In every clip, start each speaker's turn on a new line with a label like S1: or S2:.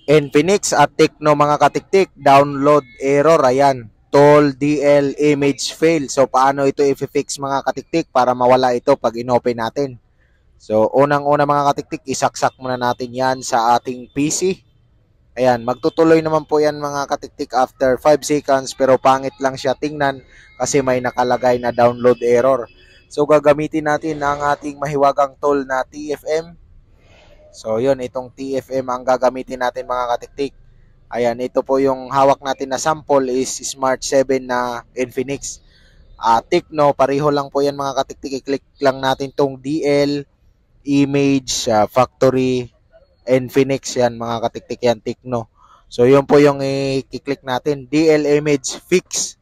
S1: Infinix at Tecno mga katiktik, download error, ayan. Tool DL image fail. So paano ito i-fix mga katiktik para mawala ito pag inopen natin? So unang-una mga katiktik, isaksak muna natin yan sa ating PC. Ayan, magtutuloy naman po yan mga katiktik after 5 seconds pero pangit lang siya tingnan kasi may nakalagay na download error. So gagamitin natin ang ating mahiwagang tool na TFM. So yun, itong TFM ang gagamitin natin mga katiktik. Ayan, ito po yung hawak natin na sample is Smart 7 na Infinix. Tecno, pareho lang po yan mga katiktik. I-click lang natin tong DL, Image, Factory, Infinix yan mga katiktik yan, Tecno. So yun po yung i-click natin, DL Image Fix.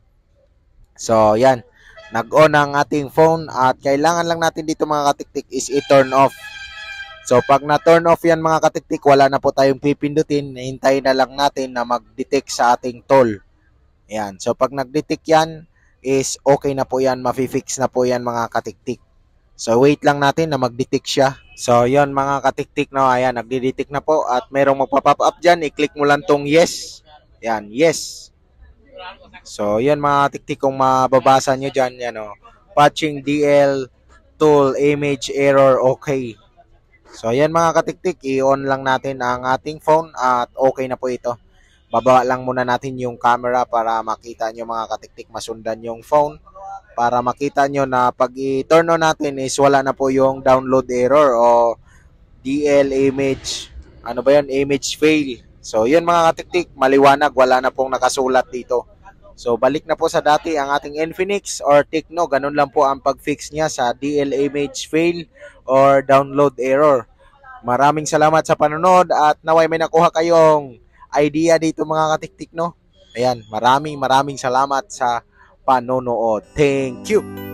S1: So yan, nag-on ang ating phone at kailangan lang natin dito mga katiktik is i-turn off. So pag na-turn off yan mga katiktik, wala na po tayong pipindutin. Hintayin na lang natin na mag-detect sa ating tool. Ayan. So pag nag-detect yan, is okay na po yan. Mafi-fix na po yan mga katiktik. So wait lang natin na mag-detect siya. So yon mga katiktik, no? Ayan, nagdi-detect na po. At merong magpa-pop up dyan. I-click mo lang tong yes. Ayan, yes. So yan mga katiktik, kung mababasa nyo dyan, yan o. Patching DL tool image error okay. So ayan mga katiktik, i-on lang natin ang ating phone at okay na po ito. Baba lang muna natin yung camera para makita nyo mga katiktik, masundan yung phone. Para makita nyo na pag i-turn on natin is wala na po yung download error o DL image, ano ba yun, image fail. So yun mga katiktik, maliwanag, wala na pong nakasulat dito. So balik na po sa dati ang ating Infinix or Tecno, ganun lang po ang pag-fix niya sa DL image fail or download error. Maraming salamat sa panonood at naway may nakuha kayong idea dito mga katiktik, no? Ayan, maraming salamat sa panonood. Thank you!